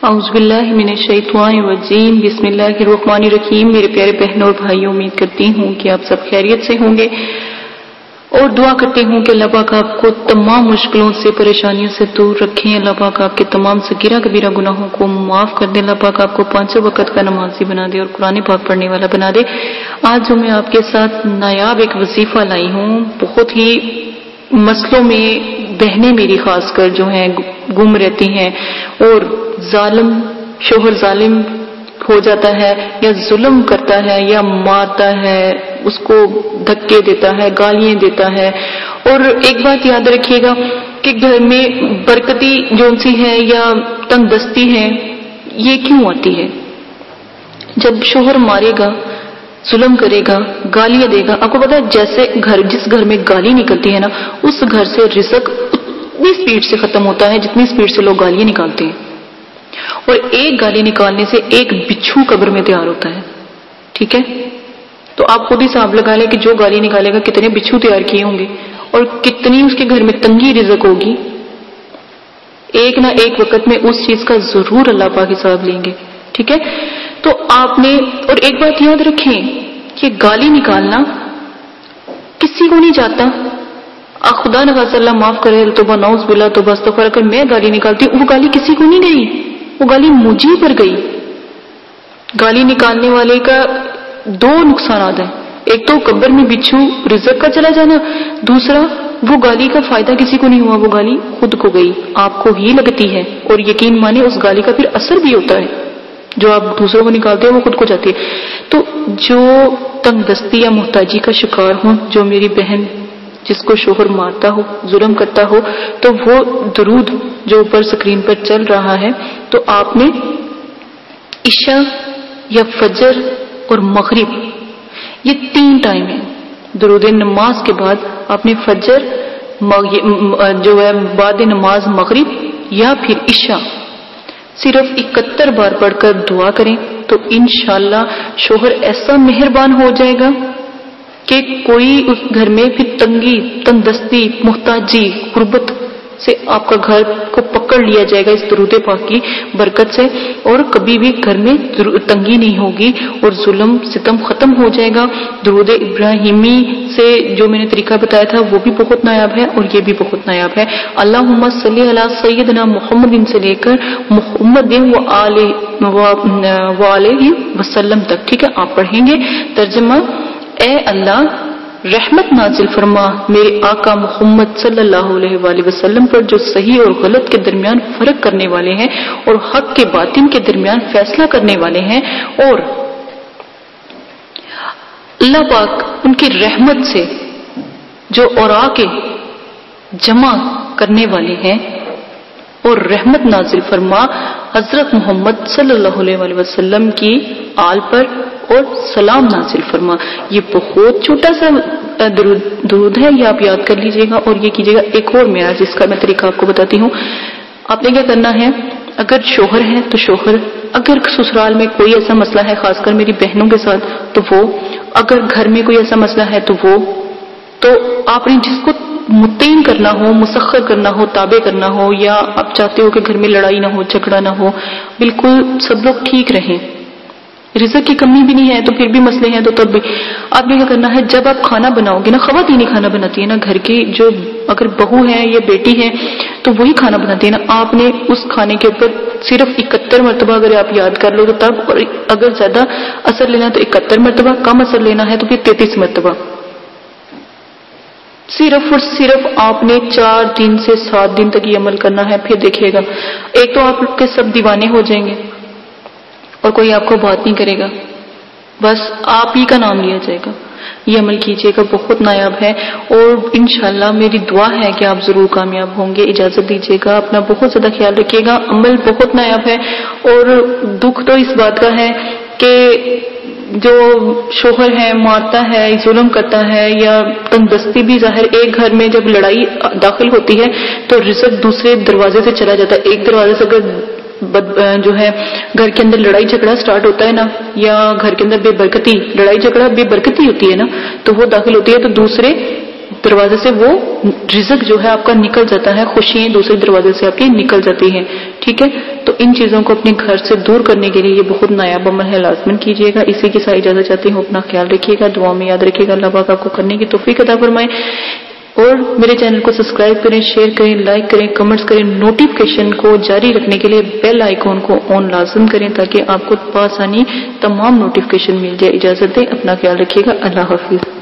اعوذ باللہ من الشیطان الرجیم، بسم اللہ الرحمن الرحیم۔ میرے پیارے بہنوں اور بھائیوں، امید کرتی ہوں کہ آپ سب خیریت سے ہوں گے اور دعا کرتی ہوں کہ اللہ پاک آپ کو تمام مشکلوں سے، پریشانیوں سے دور رکھیں۔ اللہ پاک آپ کے تمام صغیرہ کبیرہ گناہوں کو معاف کر دے۔ اللہ پاک آپ کو 5 وقت کا نمازی بنا دے اور قرآن پاک پڑھنے والا بنا دے۔ آج جو میں آپ کے ساتھ نایاب ایک وظیفہ لائی ہوں، بہت ہی مسئلوں میں بہنیں میری خاص کر جو ہیں گم رہتی ہیں، اور ظالم شوہر ظالم ہو جاتا ہے یا ظلم کرتا ہے یا مارتا ہے، اس کو دھکے دیتا ہے، گالیاں دیتا ہے۔ اور ایک بات یاد رکھیے گا کہ گھر میں برکتی جون سی ہے یا تنگ دستی ہے، یہ کیوں آتی ہے؟ جب شوہر مارے گا، ظلم کرے گا، گالیاں دے گا، آپ کو پتا ہے جیسے جس گھر میں گالی نکلتی ہے نا، اس گھر سے رزق اتنی سپیڈ سے ختم ہوتا ہے جتنی سپیڈ سے لوگ گالیاں نکالتے ہیں۔ اور ایک گالی نکالنے سے ایک بچھو قبر میں تیار ہوتا ہے، ٹھیک ہے؟ تو آپ خود ہی حساب لگا لیں کہ جو گالی نکالے گا کتنے بچھو تیار کیے ہوں گے اور کتنی اس کے گھر میں تنگی رزق ہوگی۔ ایک نہ ایک وقت میں اس چیز کا ضرور اللہ پاک حساب لیں گے، ٹھیک ہے؟ تو آپ نے، اور ایک بات یاد رکھیں کہ گالی نکالنا کسی کو نہیں جاتا۔ خدا نخواستہ اللہ معاف کرے، توبہ نعوذ باللہ، توبہ استغفار، اگر میں گالی نکالتی ہوں، وہ گالی کسی کو نہیں گئی، وہ گالی مجھے پر گئی۔ گالی نکالنے والے کا 2 نقصانات ہیں، ایک تو قبر میں بچھو رزق کا چلا جانا، دوسرا وہ گالی کا فائدہ کسی کو نہیں ہوا، وہ گالی خود کو گئی، آپ کو ہی لگتی ہے، اور یقین مانے اس گالی کا پھر اثر بھی ہوتا ہے، جو آپ دوسروں کو نکالتے ہیں وہ خود کو جاتی ہے۔ تو جو تنگ دستی یا محتاجی کا شکار ہوں، جو میری بہن جس کو شوہر مارتا ہو، ظلم کرتا ہو، تو وہ درود جو اوپر سکرین پر چل رہا ہے، تو آپ نے عشاء یا فجر اور مغرب، یہ 3 ٹائم ہیں، درود نماز کے بعد آپ نے فجر جو ہے بعد نماز مغرب یا پھر عشاء صرف 71 بار پڑھ کر دعا کریں، تو انشاءاللہ شوہر ایسا مہربان ہو جائے گا کہ کوئی اس گھر میں پھر تنگی، تنگ دستی، محتاجی، غربت سے آپ کا گھر کو پکڑ لیا جائے گا اس درود پاک کی برکت سے، اور کبھی بھی گھر میں تنگی نہیں ہوگی اور ظلم ستم ختم ہو جائے گا۔ درود ابراہیمی سے جو میں نے طریقہ بتایا تھا وہ بھی بہت نایاب ہے اور یہ بھی بہت نایاب ہے۔ اللہم صلی علی سیدنا محمد سے لے کر محمد وآلہ وسلم تک، ٹھیک ہے؟ آپ پڑھیں گے۔ ترجمہ: اے اللہ رحمت نازل فرما میرے آقا محمد صلی اللہ علیہ وآلہ وسلم پر، جو صحیح اور غلط کے درمیان فرق کرنے والے ہیں اور حق کے باطن کے درمیان فیصلہ کرنے والے ہیں، اور اللہ پاک ان کی رحمت سے جو اوراق جمع کرنے والے ہیں، اور رحمت نازل فرما حضرت محمد صلی اللہ علیہ وآلہ وسلم کی آل پر، اور سلام نازل فرما۔ یہ بہت چھوٹا سا درود ہے، یہ آپ یاد کر لیجئے گا اور یہ کیجئے گا۔ ایک اور میں جس کا میں طریقہ آپ کو بتاتی ہوں۔ آپ نے کیا کرنا ہے، اگر شوہر ہے تو شوہر، اگر سسرال میں کوئی ایسا مسئلہ ہے، خاص کر میری بہنوں کے ساتھ، تو وہ، اگر گھر میں کوئی ایسا مسئلہ ہے تو وہ، تو آپ نے جس کو مطمئن کرنا ہو، مسخر کرنا ہو، تابع کرنا ہو، یا آپ چاہتے ہو کہ گھر میں لڑائی نہ ہو، جھگڑا نہ ہو، بالکل سب لوگ ٹھیک رہیں، رزق کی کمی بھی نہیں ہے تو پھر بھی مسئلے ہیں تو تب بھی آپ نے کیا کرنا ہے، جب آپ کھانا بناؤ گے نا، خواتین کھانا بناتی ہے نا، گھر کی جو اگر بہو ہے یا بیٹی ہے تو وہی کھانا بناتی ہے نا، آپ نے اس کھانے کے اوپر صرف 71 مرتبہ اگر آپ یاد کر لو تو تب، اور اگر زیادہ اثر لینا ہے تو 71 مرتبہ، کم اثر لینا ہے تو پھر 33 مرتبہ، صرف اور صرف آپ نے 4 دن سے 7 دن تک یہ عمل کرنا ہے۔ پھر دیکھیے گا، ایک تو آپ کے سب دیوانے ہو جائیں گے اور کوئی آپ کو بات نہیں کرے گا، بس آپ ہی کا نام لیا جائے گا۔ یہ عمل کیجئے گا، بہت نایاب ہے، اور انشاءاللہ میری دعا ہے کہ آپ ضرور کامیاب ہوں گے۔ اجازت دیجئے گا، اپنا بہت زیادہ خیال رکھیے گا، عمل بہت نایاب ہے۔ اور دکھ تو اس بات کا ہے کہ جو شوہر ہے، مارتا ہے، ظلم کرتا ہے، یا تنگ دستی بھی ظاہر، ایک گھر میں جب لڑائی داخل ہوتی ہے تو رزق دوسرے دروازے سے چلا جاتا ہے۔ ایک دروازے سے اگر جو ہے گھر کے اندر لڑائی جھگڑا سٹارٹ ہوتا ہے نا، یا گھر کے اندر بے برکتی، لڑائی جھگڑا بے برکتی ہوتی ہے نا، تو وہ داخل ہوتی ہے تو دوسرے دروازے سے وہ رزق جو ہے آپ کا نکل جاتا ہے، خوشیاں دوسرے دروازے سے آپ کی نکل جاتی ہیں، ٹھیک ٹھیک ہے؟ تو ان چیزوں کو اپنے گھر سے دور کرنے کے لیے یہ بہت نایاب عمل ہے، لازمن کیجیے گا۔ اسی کے ساتھ اجازت چاہتی ہوں، اپنا خیال رکھیے گا، دعا میں یاد رکھیے گا، اللہ پاک آپ کو کرنے کی توفیق عطا فرمائے۔ اور میرے چینل کو سبسکرائب کریں، شیئر کریں، لائک کریں، کمنٹس کریں، نوٹیفیکیشن کو جاری رکھنے کے لیے بیل آئیکن کو آن لازم کریں تاکہ آپ کو بآسانی تمام نوٹیفیکیشن مل جائے۔ اجازت دیں، اپنا خیال رکھیے گا، اللہ حافظ۔